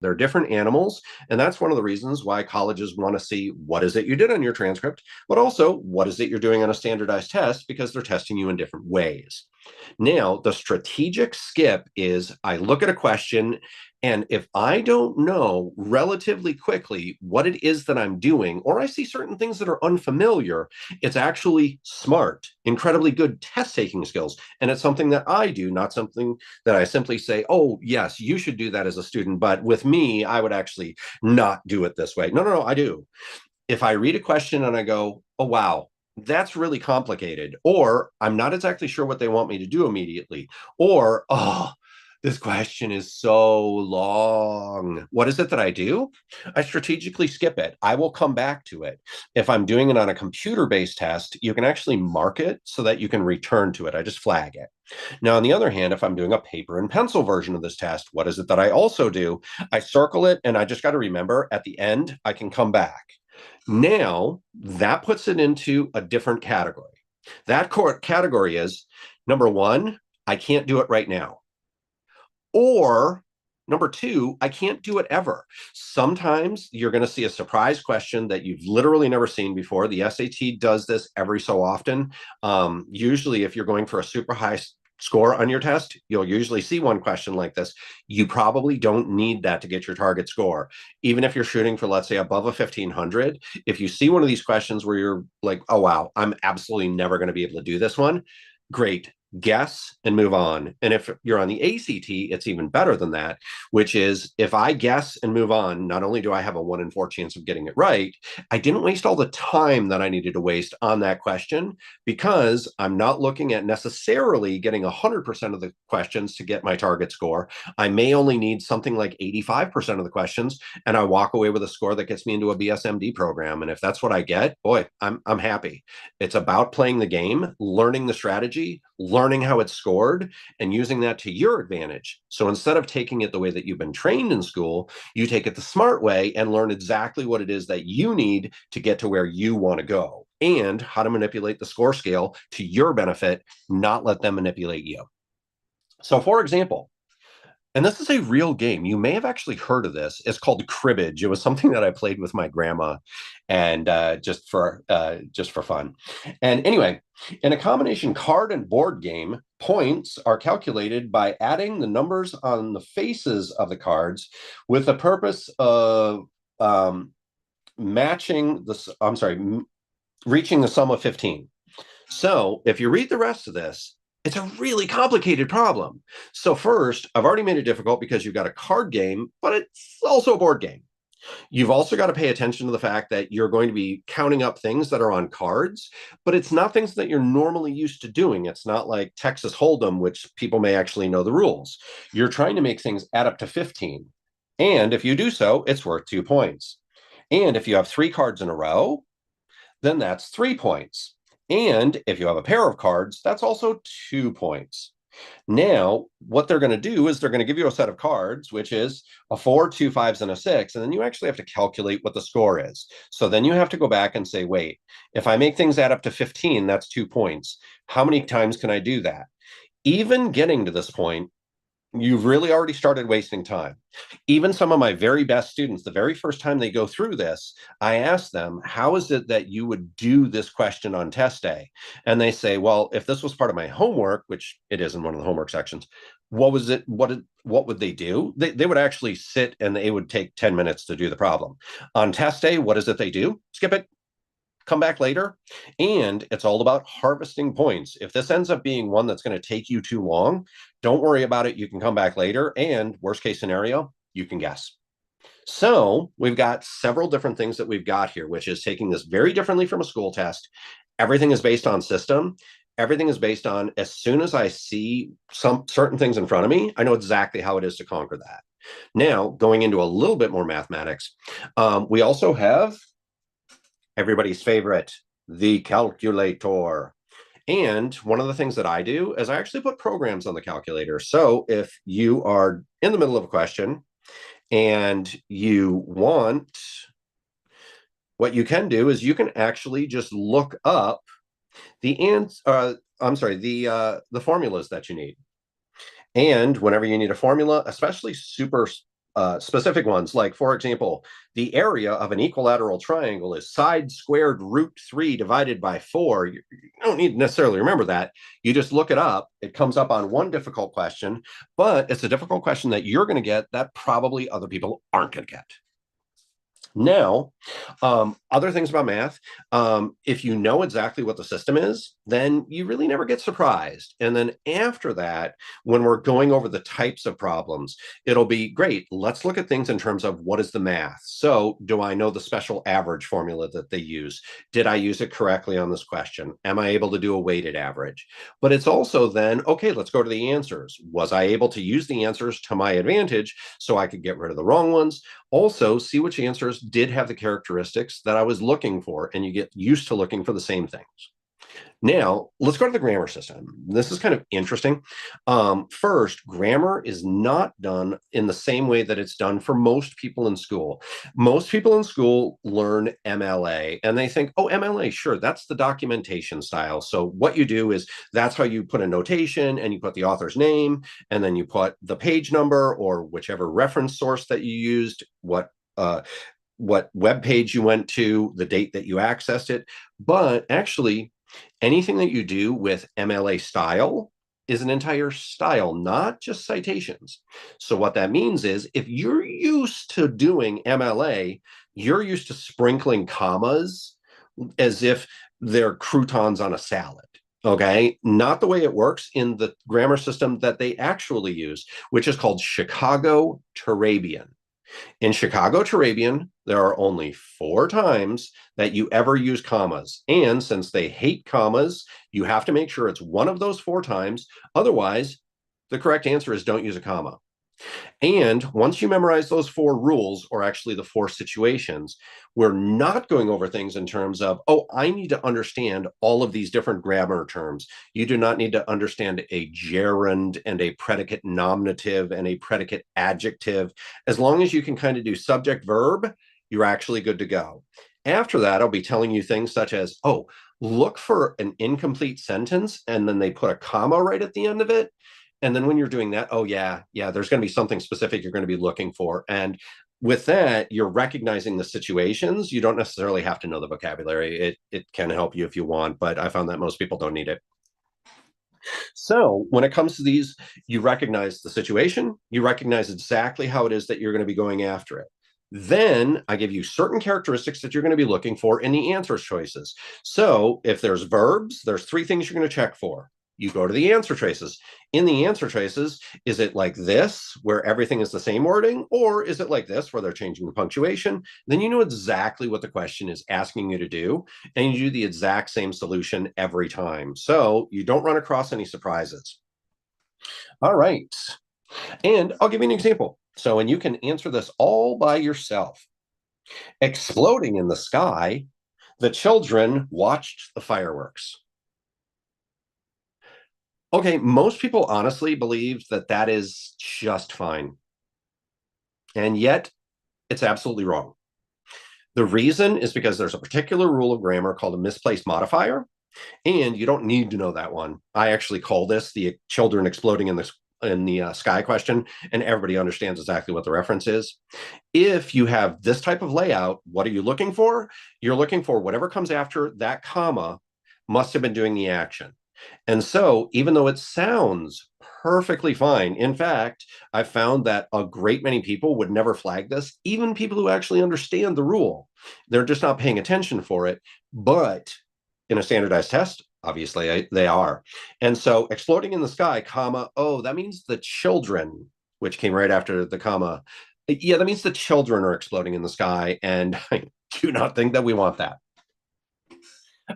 They're different animals. And that's one of the reasons why colleges want to see what is it you did on your transcript, but also what is it you're doing on a standardized test, because they're testing you in different ways. Now, the strategic skip is I look at a question, and if I don't know relatively quickly what it is that I'm doing, or I see certain things that are unfamiliar, it's actually smart, incredibly good test taking skills. And it's something that I do, not something that I simply say, oh, yes, you should do that as a student. But with me, I would actually not do it this way. No, no, no, I do. If I read a question and I go, oh, wow, that's really complicated, or I'm not exactly sure what they want me to do immediately, or, oh, this question is so long. What is it that I do? I strategically skip it. I will come back to it. If I'm doing it on a computer based test, you can actually mark it so that you can return to it. I just flag it. Now, on the other hand, if I'm doing a paper and pencil version of this test, what is it that I also do? I circle it, and I just got to remember at the end, I can come back. Now, that puts it into a different category. That category is number one, I can't do it right now. Or number two, I can't do it ever. Sometimes you're going to see a surprise question that you've literally never seen before. The SAT does this every so often. Usually, if you're going for a super high score on your test, you'll usually see one question like this. You probably don't need that to get your target score. Even if you're shooting for, let's say, above a 1500, if you see one of these questions where you're like, oh, wow, I'm absolutely never going to be able to do this one, great. Guess and move on. And if you're on the ACT, it's even better than that, which is if I guess and move on, not only do I have a 1 in 4 chance of getting it right, I didn't waste all the time that I needed to waste on that question, because I'm not looking at necessarily getting 100% of the questions to get my target score. I may only need something like 85% of the questions, and I walk away with a score that gets me into a BSMD program. And if that's what I get, boy, I'm happy. It's about playing the game, learning the strategy, learning how it's scored, and using that to your advantage. So instead of taking it the way that you've been trained in school, you take it the smart way and learn exactly what it is that you need to get to where you want to go, and how to manipulate the score scale to your benefit, not let them manipulate you. So, for example, and this is a real game. You may have actually heard of this. It's called cribbage. It was something that I played with my grandma, and just for fun. And anyway, in a combination card and board game, points are calculated by adding the numbers on the faces of the cards with the purpose of matching the. I'm sorry, reaching the sum of 15. So if you read the rest of this, it's a really complicated problem. So first, I've already made it difficult because you've got a card game, but it's also a board game. You've also got to pay attention to the fact that you're going to be counting up things that are on cards, but it's not things that you're normally used to doing. It's not like Texas Hold'em, which people may actually know the rules. You're trying to make things add up to 15. And if you do so, it's worth 2 points. And if you have three cards in a row, then that's 3 points. And if you have a pair of cards, that's also 2 points. Now, what they're going to do is they're going to give you a set of cards, which is a 4, 2 5s, and a 6. And then you actually have to calculate what the score is. So then you have to go back and say, wait, if I make things add up to 15, that's 2 points. How many times can I do that? Even getting to this point, you've really already started wasting time. Even some of my very best students, the very first time they go through this, I ask them, how is it that you would do this question on test day? And they say, well, if this was part of my homework, which it is in one of the homework sections, what was it? What would they do? They would actually sit and it would take 10 minutes to do the problem. On test day, what is it they do? Skip it, come back later. And it's all about harvesting points. If this ends up being one that's going to take you too long, don't worry about it. You can come back later. And worst case scenario, you can guess. So we've got several different things that we've got here, which is taking this very differently from a school test. Everything is based on system. Everything is based on, as soon as I see some certain things in front of me, I know exactly how it is to conquer that. Now, going into a little bit more mathematics, we also have everybody's favorite, the calculator. And one of the things that I do is I actually put programs on the calculator. So if you are in the middle of a question and you want, what you can do is you can actually just look up the the formulas that you need. And whenever you need a formula, especially super specific ones, like, for example, the area of an equilateral triangle is side squared root 3 divided by 4. You don't need to necessarily remember that. You just look it up. It comes up on one difficult question, but it's a difficult question that you're going to get that probably other people aren't going to get. Now, other things about math, if you know exactly what the system is, then you really never get surprised. And then after that, when we're going over the types of problems, it'll be great. Let's look at things in terms of what is the math. So, do I know the special average formula that they use? Did I use it correctly on this question? Am I able to do a weighted average? But it's also then, okay, let's go to the answers. Was I able to use the answers to my advantage so I could get rid of the wrong ones? Also, see which answers did have the characteristics that I was looking for, and you get used to looking for the same things. Now, let's go to the grammar system. This is kind of interesting. First, grammar is not done in the same way that it's done for most people in school. Most people in school learn MLA and they think, oh, MLA, sure, that's the documentation style. So what you do is that's how you put a notation and you put the author's name and then you put the page number or whichever reference source that you used, what web page you went to, the date that you accessed it. But actually, anything that you do with MLA style is an entire style, not just citations. So what that means is if you're used to doing MLA, you're used to sprinkling commas as if they're croutons on a salad. Okay, not the way it works in the grammar system that they actually use, which is called Chicago Turabian. In Chicago Turabian, there are only 4 times that you ever use commas. And since they hate commas, you have to make sure it's one of those 4 times. Otherwise, the correct answer is don't use a comma. And once you memorize those 4 rules, or actually the 4 situations, we're not going over things in terms of, oh, I need to understand all of these different grammar terms. You do not need to understand a gerund and a predicate nominative and a predicate adjective. As long as you can kind of do subject verb, you're actually good to go. After that, I'll be telling you things such as, oh, look for an incomplete sentence, and then they put a comma right at the end of it. And then when you're doing that, oh, yeah, there's going to be something specific you're going to be looking for. And with that, you're recognizing the situations. You don't necessarily have to know the vocabulary. It can help you if you want, but I found that most people don't need it. So when it comes to these, you recognize the situation, you recognize exactly how it is that you're going to be going after it. Then I give you certain characteristics that you're going to be looking for in the answer choices. So if there's verbs, there's 3 things you're going to check for. You go to the answer traces. In the answer traces, is it like this, where everything is the same wording, or is it like this, where they're changing the punctuation? Then you know exactly what the question is asking you to do, and you do the exact same solution every time. So you don't run across any surprises. All right. And I'll give you an example. So, and you can answer this all by yourself. Exploding in the sky, the children watched the fireworks. Okay, most people honestly believe that that is just fine. And yet, it's absolutely wrong. The reason is because there's a particular rule of grammar called a misplaced modifier, and you don't need to know that one. I actually call this the children exploding in the sky question, and everybody understands exactly what the reference is. If you have this type of layout, what are you looking for? You're looking for whatever comes after that comma must have been doing the action. And so, even though it sounds perfectly fine, in fact, I found that a great many people would never flag this, even people who actually understand the rule. They're just not paying attention for it. But in a standardized test, obviously they are. And so, exploding in the sky, comma, oh, that means the children, which came right after the comma. Yeah, that means the children are exploding in the sky. And I do not think that we want that.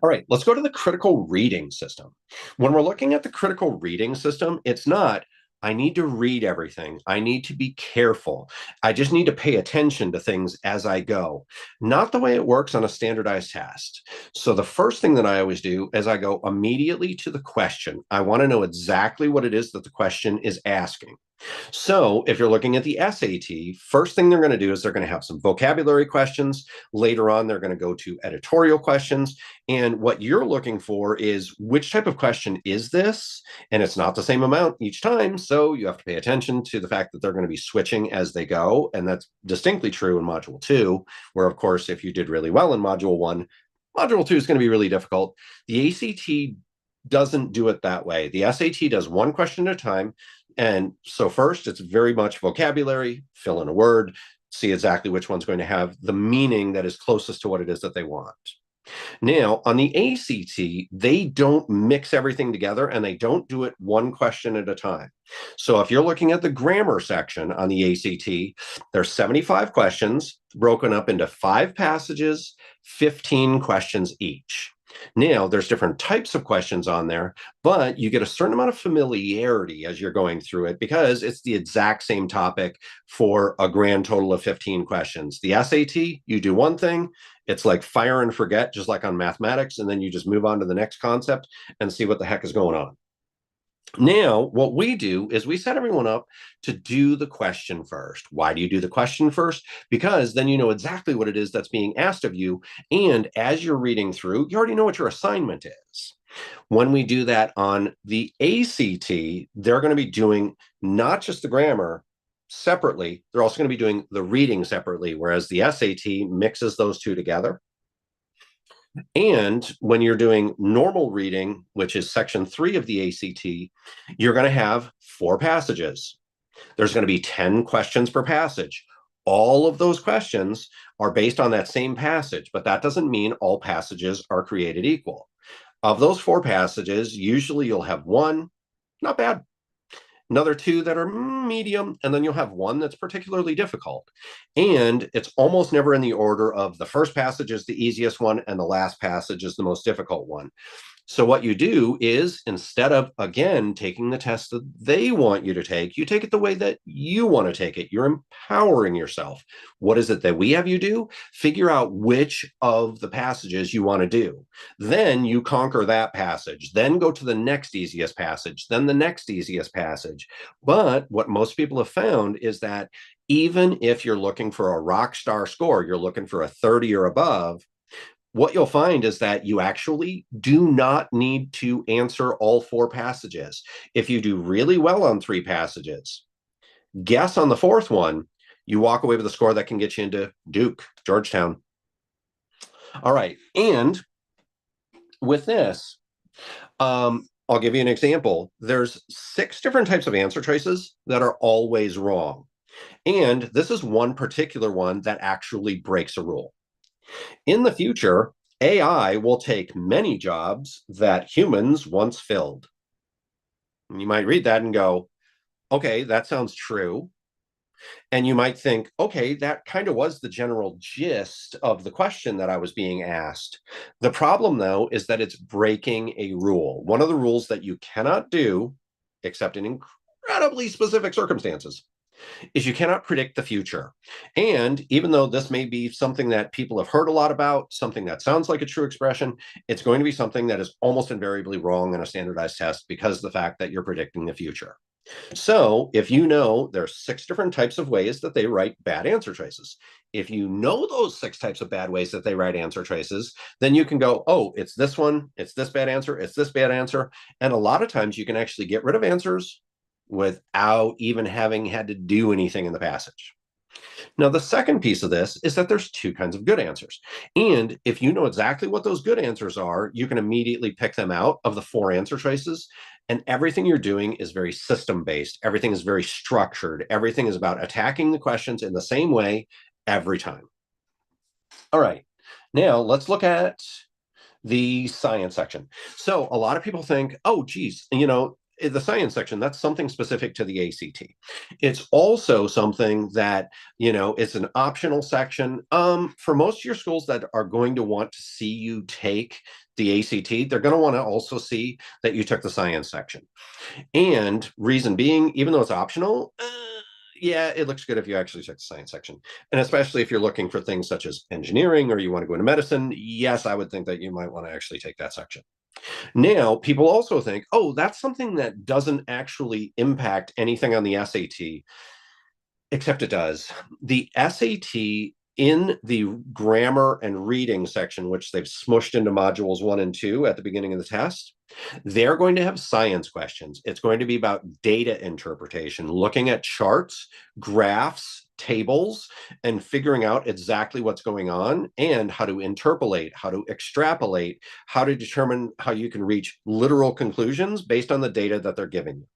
All right, let's go to the critical reading system. When we're looking at the critical reading system, it's not, I need to read everything. I need to be careful. I just need to pay attention to things as I go. Not the way it works on a standardized test. So the first thing that I always do is I go immediately to the question. I want to know exactly what it is that the question is asking. So, if you're looking at the SAT, first thing they're going to do is they're going to have some vocabulary questions. Later on, they're going to go to editorial questions. And what you're looking for is which type of question is this? And it's not the same amount each time. So, you have to pay attention to the fact that they're going to be switching as they go. And that's distinctly true in Module 2, where, of course, if you did really well in Module 1, Module 2 is going to be really difficult. The ACT doesn't do it that way. The SAT does one question at a time. And so first, it's very much vocabulary, fill in a word, see exactly which one's going to have the meaning that is closest to what it is that they want. Now, on the ACT, they don't mix everything together and they don't do it one question at a time. So if you're looking at the grammar section on the ACT, there's 75 questions broken up into 5 passages, 15 questions each. Now, there's different types of questions on there, but you get a certain amount of familiarity as you're going through it because it's the exact same topic for a grand total of 15 questions. The SAT, you do one thing, it's like fire and forget, just like on mathematics, and then you just move on to the next concept and see what the heck is going on. Now, what we do is we set everyone up to do the question first. Why do you do the question first? Because then you know exactly what it is that's being asked of you. And as you're reading through, you already know what your assignment is. When we do that on the ACT, they're going to be doing not just the grammar separately, they're also going to be doing the reading separately, whereas the SAT mixes those two together. And when you're doing normal reading, which is section 3 of the ACT, you're going to have 4 passages. There's going to be 10 questions per passage. All of those questions are based on that same passage, but that doesn't mean all passages are created equal. Of those 4 passages, usually you'll have one, not bad, another 2 that are medium, and then you'll have one that's particularly difficult. And it's almost never in the order of the first passage is the easiest one and the last passage is the most difficult one. So what you do is instead of, again, taking the test that they want you to take, you take it the way that you want to take it. You're empowering yourself. What is it that we have you do? Figure out which of the passages you want to do. Then you conquer that passage. Then go to the next easiest passage. Then the next easiest passage. But what most people have found is that even if you're looking for a rock star score, you're looking for a 30 or above, what you'll find is that you actually do not need to answer all 4 passages. If you do really well on 3 passages, guess on the 4th one, you walk away with a score that can get you into Duke, Georgetown. All right. And with this, I'll give you an example. There's 6 different types of answer choices that are always wrong. And this is one particular one that actually breaks a rule. In the future, AI will take many jobs that humans once filled. And you might read that and go, okay, that sounds true. And you might think, okay, that kind of was the general gist of the question that I was being asked. The problem, though, is that it's breaking a rule. One of the rules that you cannot do, except in incredibly specific circumstances, is you cannot predict the future. And even though this may be something that people have heard a lot about, something that sounds like a true expression, it's going to be something that is almost invariably wrong in a standardized test because of the fact that you're predicting the future. So if you know there's 6 different types of ways that they write bad answer choices, if you know those 6 types of bad ways that they write answer choices, then you can go, oh, it's this one, it's this bad answer, it's this bad answer. And a lot of times you can actually get rid of answers without even having had to do anything in the passage. Now, the second piece of this is that there's 2 kinds of good answers. And if you know exactly what those good answers are, you can immediately pick them out of the 4 answer choices. And everything you're doing is very system-based. Everything is very structured. Everything is about attacking the questions in the same way every time. All right. Now, let's look at the science section. So a lot of people think, oh, geez, the science section, that's something specific to the ACT. It's also something that, it's an optional section. For most of your schools that are going to want to see you take the ACT, they're going to want to also see that you took the science section. And reason being, even though it's optional, yeah, it looks good if you actually check the science section. And especially if you're looking for things such as engineering or you want to go into medicine, yes, I would think that you might want to actually take that section. Now, people also think, oh, that's something that doesn't actually impact anything on the SAT, except it does. The SAT in the grammar and reading section, which they've smushed into modules 1 and 2 at the beginning of the test, they're going to have science questions. It's going to be about data interpretation, looking at charts, graphs, tables, and figuring out exactly what's going on and how to interpolate, how to extrapolate, how to determine how you can reach literal conclusions based on the data that they're giving you.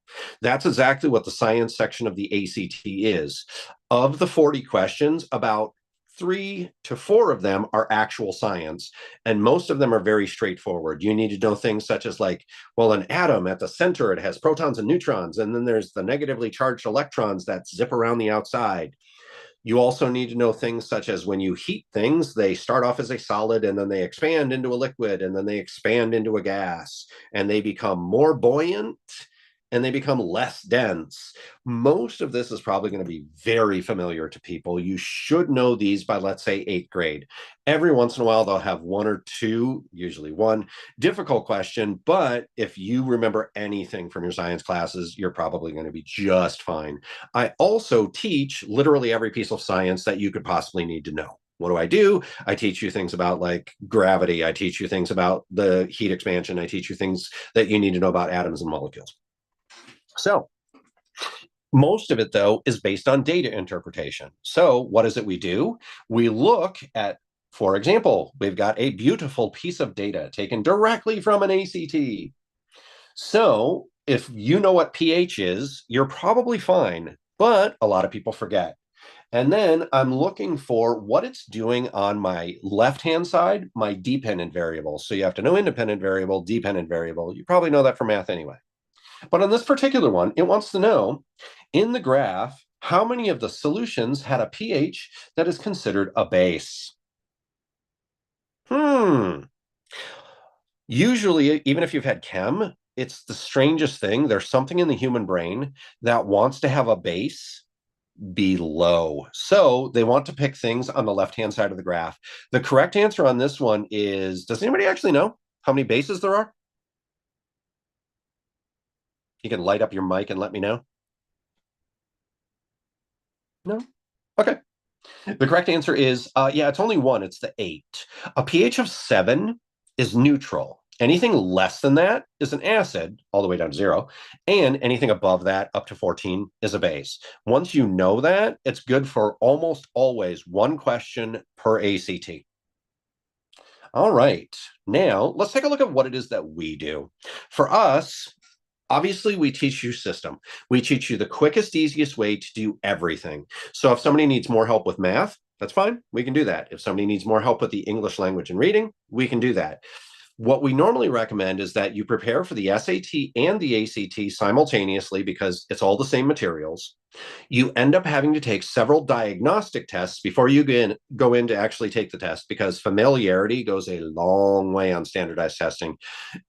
That's exactly what the science section of the ACT is. Of the 40 questions, about 3 to 4 of them are actual science, and most of them are very straightforward. You need to know things such as, like, well, an atom at the center, it has protons and neutrons, and then there's the negatively charged electrons that zip around the outside. You also need to know things such as when you heat things, they start off as a solid and then they expand into a liquid and then they expand into a gas and they become more buoyant and they become less dense. Most of this is probably going to be very familiar to people. You should know these by, let's say, 8th grade. Every once in a while, they'll have 1 or 2, usually 1, difficult question. But if you remember anything from your science classes, you're probably going to be just fine. I also teach literally every piece of science that you could possibly need to know. What do? I teach you things about, like, gravity. I teach you things about the heat expansion. I teach you things that you need to know about atoms and molecules. So most of it, though, is based on data interpretation. So what is it we do? We look at, for example, we've got a beautiful piece of data taken directly from an ACT. So if you know what pH is, you're probably fine, but a lot of people forget. And then I'm looking for what it's doing on my left-hand side, my dependent variable. So you have to know independent variable, dependent variable. You probably know that from math anyway. But on this particular one, it wants to know, in the graph, how many of the solutions had a pH that is considered a base? Usually, even if you've had chem, it's the strangest thing. There's something in the human brain that wants to have a base be low. So they want to pick things on the left-hand side of the graph. The correct answer on this one is, does anybody actually know how many bases there are? You can light up your mic and let me know. No? Okay. The correct answer is, yeah, it's only one. It's the 8. A pH of 7 is neutral. Anything less than that is an acid, all the way down to 0. And anything above that, up to 14, is a base. Once you know that, it's good for almost always 1 question per ACT. All right. Now, let's take a look at what it is that we do. For us, obviously, we teach you system. We teach you the quickest, easiest way to do everything. So if somebody needs more help with math, that's fine. We can do that. If somebody needs more help with the English language and reading, we can do that. What we normally recommend is that you prepare for the SAT and the ACT simultaneously because it's all the same materials. You end up having to take several diagnostic tests before you go in to actually take the test, because familiarity goes a long way on standardized testing.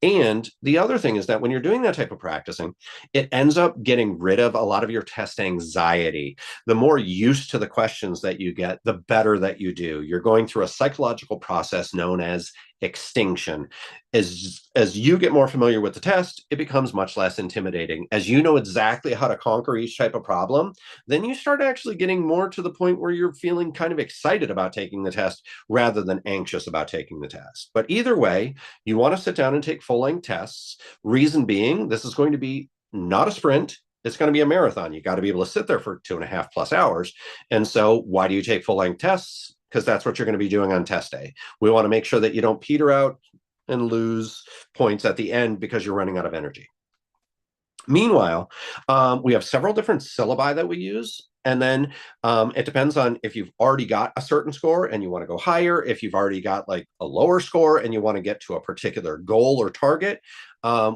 And the other thing is that when you're doing that type of practicing, it ends up getting rid of a lot of your test anxiety. The more used to the questions that you get, the better that you do. You're going through a psychological process known as extinction. As you get more familiar with the test, it becomes much less intimidating. As you know exactly how to conquer each type of problem, then you start actually getting more to the point where you're feeling kind of excited about taking the test rather than anxious about taking the test. But either way, you want to sit down and take full-length tests. Reason being, this is going to be not a sprint. It's going to be a marathon. You got to be able to sit there for 2.5+ hours. And so why do you take full-length tests? Because that's what you're going to be doing on test day. We want to make sure that you don't peter out and lose points at the end because you're running out of energy. Meanwhile, we have several different syllabi that we use. And then it depends on if you've already got a certain score and you want to go higher, if you've already got like a lower score and you want to get to a particular goal or target.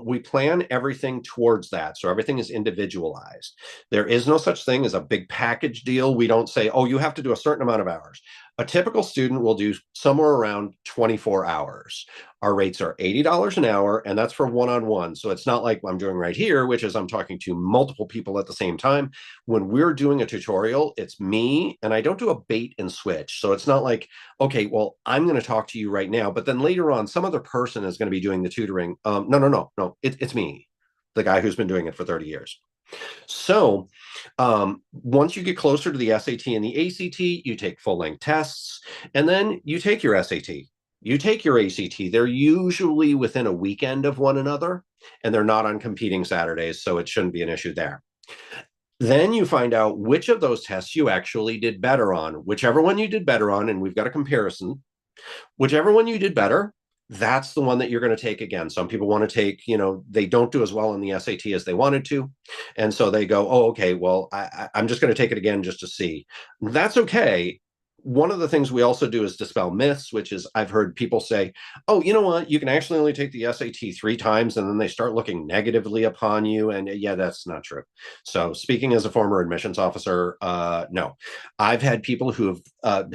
We plan everything towards that. So everything is individualized. There is no such thing as a big package deal. We don't say, oh, you have to do a certain amount of hours. A typical student will do somewhere around 24 hours. Our rates are $80 an hour, and that's for one-on-one. So it's not like I'm doing right here, which is I'm talking to multiple people at the same time. When we're doing a tutorial, it's me, and I don't do a bait and switch. So it's not like, okay, well, I'm going to talk to you right now, but then later on, some other person is going to be doing the tutoring. No. It's me, the guy who's been doing it for 30 years. So once you get closer to the SAT and the ACT, you take full length tests, and then you take your SAT. You take your ACT. They're usually within a weekend of one another, and they're not on competing Saturdays, so it shouldn't be an issue there. Then you find out which of those tests you actually did better on. Whichever one you did better on, and we've got a comparison, whichever one you did better, that's the one that you're going to take again. Some people want to take, they don't do as well in the SAT as they wanted to. And so they go, oh, okay, well, I'm just going to take it again just to see. That's okay. One of the things we also do is dispel myths, which is I've heard people say, oh, you know what? You can actually only take the SAT 3 times and then they start looking negatively upon you. And yeah, that's not true. So speaking as a former admissions officer, no, I've had people who have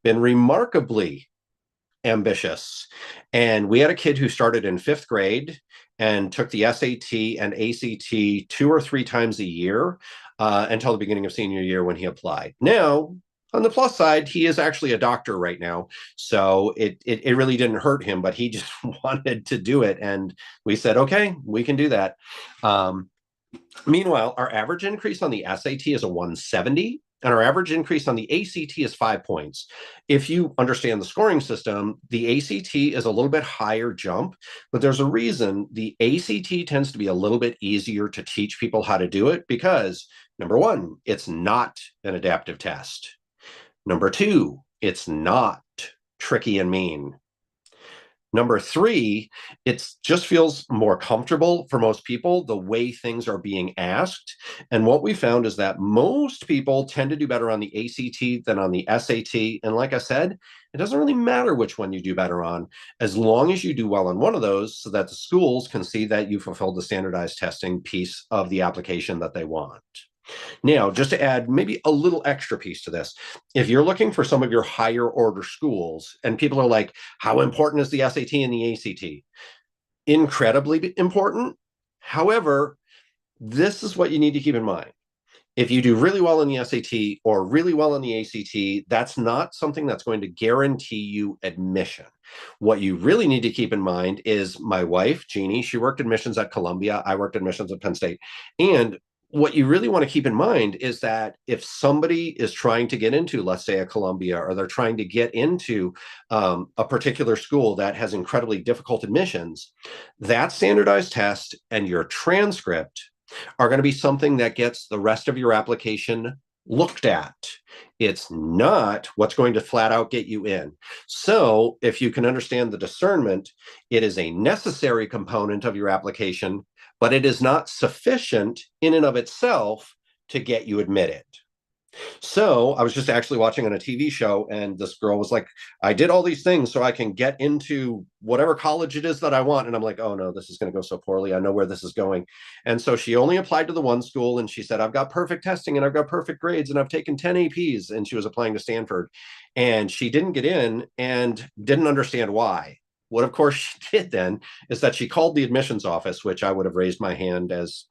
been remarkably ambitious. And we had a kid who started in 5th grade and took the SAT and ACT 2 or 3 times a year until the beginning of senior year when he applied. Now, on the plus side, he is actually a doctor right now. So it really didn't hurt him, but he just wanted to do it. And we said, okay, we can do that. Meanwhile, our average increase on the SAT is a 170, and our average increase on the ACT is 5 points. If you understand the scoring system, the ACT is a little bit higher jump, but there's a reason the ACT tends to be a little bit easier to teach people how to do it because, number one, it's not an adaptive test. Number two, it's not tricky and mean. Number three, it just feels more comfortable for most people the way things are being asked. And what we found is that most people tend to do better on the ACT than on the SAT. And like I said, it doesn't really matter which one you do better on, as long as you do well on one of those so that the schools can see that you fulfilled the standardized testing piece of the application that they want. Now, just to add maybe a little extra piece to this, if you're looking for some of your higher order schools and people are like, how important is the SAT and the ACT? Incredibly important. However, this is what you need to keep in mind. If you do really well in the SAT or really well in the ACT, that's not something that's going to guarantee you admission. What you really need to keep in mind is my wife, Jeannie, she worked admissions at Columbia. I worked admissions at Penn State. And what you really want to keep in mind is that if somebody is trying to get into, let's say, a Columbia, or they're trying to get into a particular school that has incredibly difficult admissions, that standardized test and your transcript are going to be something that gets the rest of your application looked at. It's not what's going to flat out get you in. So if you can understand the discernment, it is a necessary component of your application, but it is not sufficient in and of itself to get you admitted. So I was just actually watching on a TV show, and this girl was like, I did all these things so I can get into whatever college it is that I want. And I'm like, oh no, this is going to go so poorly. I know where this is going. And so she only applied to the one school, and she said, I've got perfect testing and I've got perfect grades and I've taken 10 APs. And she was applying to Stanford, and she didn't get in and didn't understand why. What, of course, she did then is that she called the admissions office, which I would have raised my hand as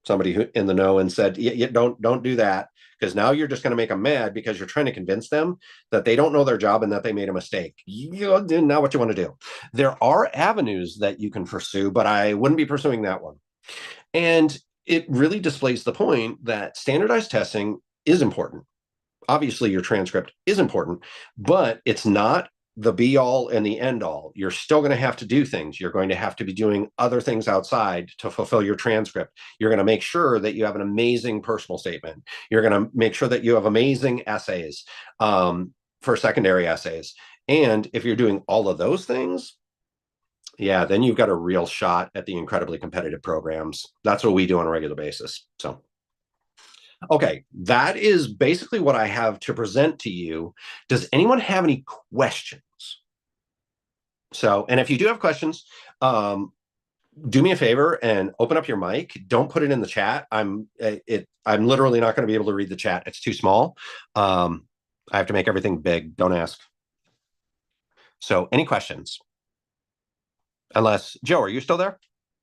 somebody who in the know and said, don't do that, because now you're just going to make them mad because you're trying to convince them that they don't know their job and that they made a mistake. You're not what you want to do. There are avenues that you can pursue, but I wouldn't be pursuing that one. And it really displays the point that standardized testing is important. Obviously, your transcript is important, but it's not the be all and the end all. You're still going to have to do things. You're going to have to be doing other things outside to fulfill your transcript. You're going to make sure that you have an amazing personal statement. You're going to make sure that you have amazing essays for secondary essays. And if you're doing all of those things, yeah, then you've got a real shot at the incredibly competitive programs. That's what we do on a regular basis. So okay, that is basically what I have to present to you. Does anyone have any questions? So, and if you do have questions, do me a favor and open up your mic. Don't put it in the chat. I'm literally not going to be able to read the chat. It's too small. I have to make everything big. Don't ask. So, any questions? Unless Joe, are you still there?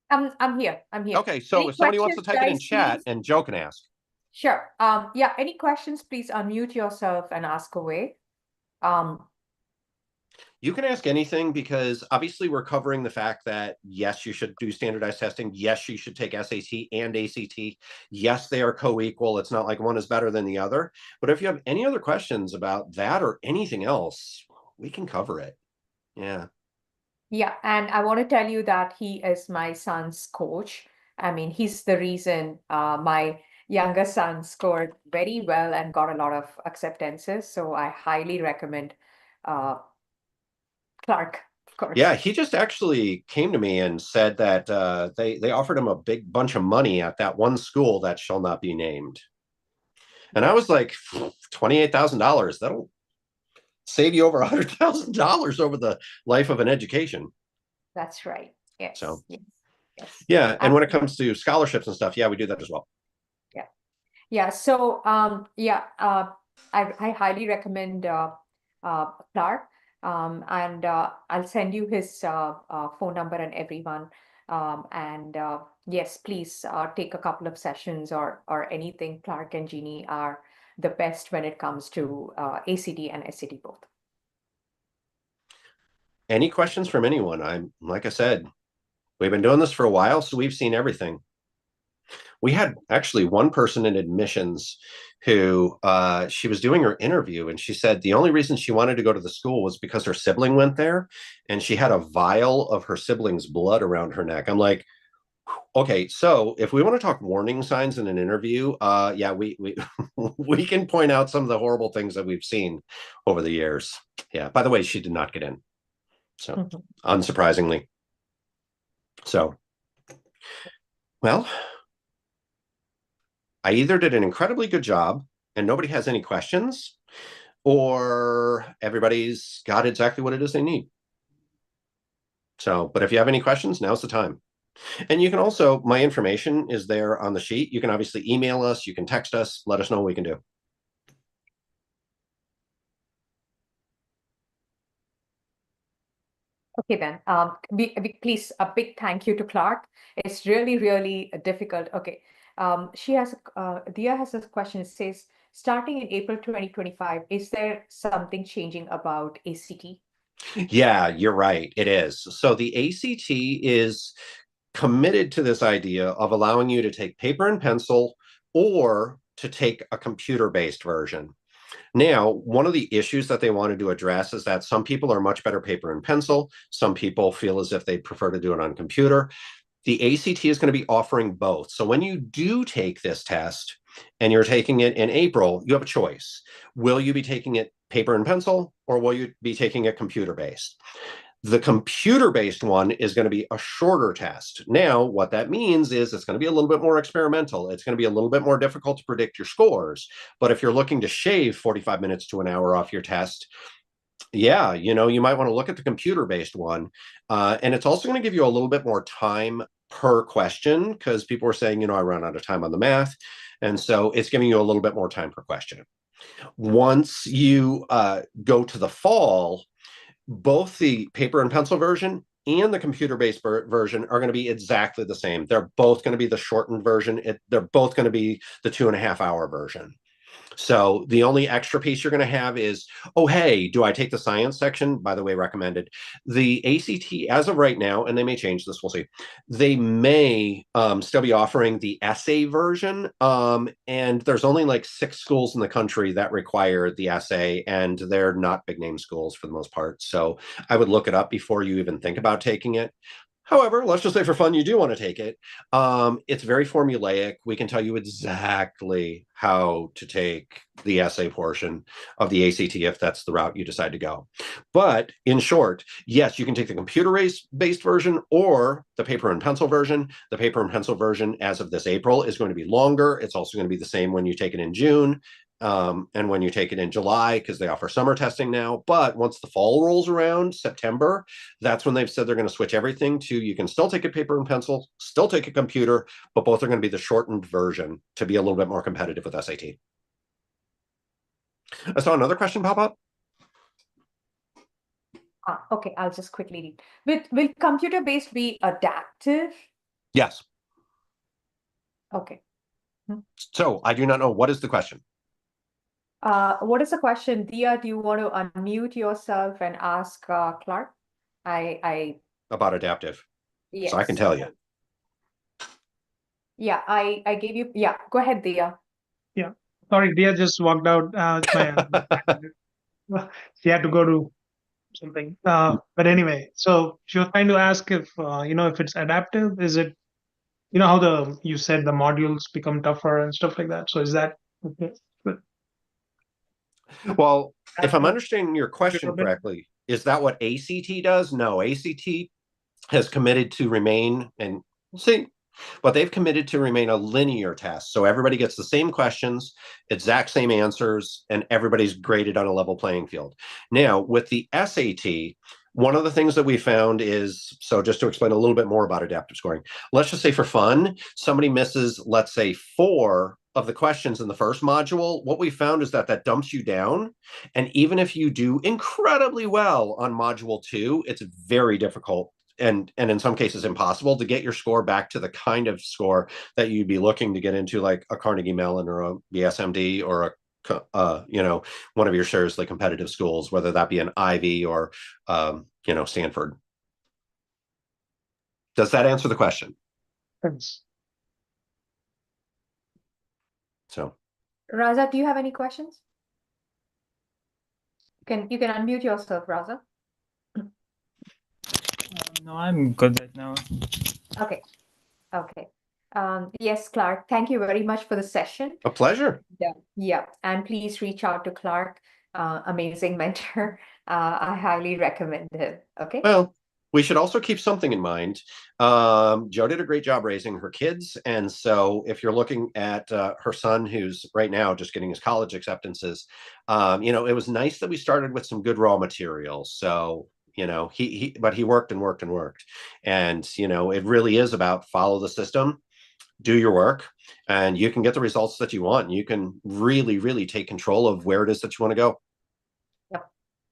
I'm here. I'm here. Okay, so Any if somebody wants to questions, type it in guys, chat please? and Joe can ask. Sure. Yeah, any questions, please unmute yourself and ask away. You can ask anything because obviously we're covering the fact that yes, you should do standardized testing. Yes, you should take SAT and ACT. Yes, they are co-equal. It's not like one is better than the other. But if you have any other questions about that or anything else, we can cover it. Yeah. Yeah, and I want to tell you that he is my son's coach. I mean, he's the reason my younger son scored very well and got a lot of acceptances. So I highly recommend uh, Clark, of Yeah, course. he just actually came to me and said that they offered him a big bunch of money at that one school that shall not be named. And I Yeah, was like, $28,000. That'll save you over $100,000 over the life of an education. that's right. So Yes, yes, yes. yeah, and when it Absolutely. comes to scholarships and stuff, yeah, we do that as well. Yeah. Yeah. So, yeah, I highly recommend Clark. And I'll send you his phone number and everyone. And yes, please take a couple of sessions or anything. Clark and Jeannie are the best when it comes to ACT and SAT both. Any questions from anyone? I'm like I said, we've been doing this for a while, so we've seen everything. We had actually one person in admissions who she was doing her interview and she said the only reason she wanted to go to the school was because her sibling went there and she had a vial of her sibling's blood around her neck. I'm like, okay, so if we want to talk warning signs in an interview, yeah, we we can point out some of the horrible things that we've seen over the years. Yeah. By the way, she did not get in, so Mhm. unsurprisingly. So, well, I either did an incredibly good job and nobody has any questions, or everybody's got exactly what it is they need. So, but if you have any questions, now's the time. And you can also, my information is there on the sheet. You can obviously email us, you can text us, let us know what we can do. Okay, then. Please, a big thank you to Clark. It's really, really difficult. Okay. She has, Dia has a question. It says, starting in April 2025, is there something changing about ACT? Yeah, you're right. It is. So the ACT is committed to this idea of allowing you to take paper and pencil or to take a computer based version. Now, one of the issues that they wanted to address is that some people are much better paper and pencil. Some people feel as if they prefer to do it on computer. The ACT is going to be offering both. So when you do take this test and you're taking it in April, you have a choice. Will you be taking it paper and pencil or will you be taking it computer based? The computer based one is going to be a shorter test. Now, what that means is it's going to be a little bit more experimental. It's going to be a little bit more difficult to predict your scores. But if you're looking to shave 45 minutes to an hour off your test, yeah, you might want to look at the computer based one. And it's also going to give you a little bit more time per question because people are saying, I run out of time on the math. And so it's giving you a little bit more time per question. Once you go to the fall, both the paper and pencil version and the computer-based version are going to be exactly the same. They're both going to be the shortened version. They're both going to be the 2.5 hour version. So the only extra piece you're going to have is, oh, hey, do I take the science section? By the way, recommended. The ACT, as of right now, and they may change this, we'll see, they may still be offering the essay version. And there's only like 6 schools in the country that require the essay, and they're not big name schools for the most part. So I would look it up before you even think about taking it. However, let's just say for fun, you do want to take it. It's very formulaic. We can tell you exactly how to take the essay portion of the ACT if that's the route you decide to go. But in short, yes, you can take the computer-based version or the paper and pencil version. The paper and pencil version, as of this April, is going to be longer. It's also going to be the same when you take it in June. and when you take it in July, because they offer summer testing now. But once the fall rolls around, September, that's when they've said they're going to switch everything to you can still take a paper and pencil, still take a computer, but both are going to be the shortened version to be a little bit more competitive with SAT. I saw another question pop up. Okay, I'll just quickly read. Will computer-based be adaptive? Yes. Okay. So I do not know. What is the question? What is the question? Dia, do you want to unmute yourself and ask Clark? About adaptive. Yes. So I can tell you. Yeah, I gave you. Yeah, go ahead, Dia. Yeah, sorry, Dia just walked out. She had to go to something. But anyway, so she was trying to ask if if it's adaptive. Is it how you said the modules become tougher and stuff like that? So is that okay? But well, if I'm understanding your question correctly, is that what ACT does? No, ACT has committed to remain, and see, but they've committed to remain a linear test. So everybody gets the same questions, exact same answers, and everybody's graded on a level playing field. Now, with the SAT, one of the things that we found is, so just to explain a little bit more about adaptive scoring, let's just say for fun, somebody misses, let's say 4 of the questions in the first module. What we found is that that dumps you down. And even if you do incredibly well on module 2, it's very difficult and in some cases impossible to get your score back to the kind of score that you'd be looking to get into, like a Carnegie Mellon or a BSMD or one of your seriously competitive schools, whether that be an Ivy or Stanford. Does that answer the question? thanks. So Raza, do you have any questions? You can unmute yourself, Raza. No, I'm good right now. Okay. Yes, Clark, thank you very much for the session. a pleasure. Yeah, and please reach out to Clark, amazing mentor. I highly recommend him. Okay. Well, we should also keep something in mind. Joe did a great job raising her kids. And so if you're looking at her son, who's right now just getting his college acceptances, it was nice that we started with some good raw materials. So, but he worked and worked and worked. And, it really is about follow the system, do your work, and you can get the results that you want. And you can really, really take control of where it is that you want to go.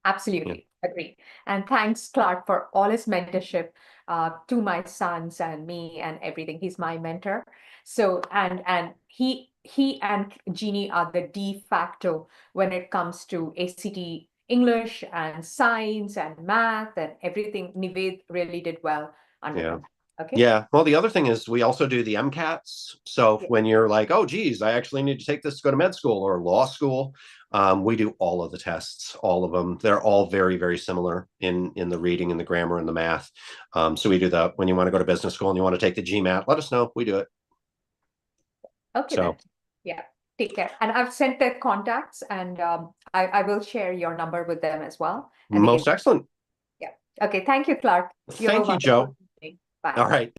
Absolutely. Agree. And thanks, Clark, for all his mentorship to my sons and me and everything. He's my mentor. So, and he and Jeannie are the de facto when it comes to ACT English and science and math and everything. Nived really did well under them. Okay. Yeah. Well, the other thing is we also do the MCATs. So when you're like, oh, geez, I actually need to take this to go to med school or law school, we do all of the tests, all of them. They're all very, very similar in the reading and the grammar and the math. So we do that. When you want to go to business school and you want to take the GMAT, let us know. We do it. Okay. So, yeah. Take care. And I've sent their contacts, and I will share your number with them as well. Most excellent. Yeah. Okay. Thank you, Clark. Thank you, Joe. Bye. All right.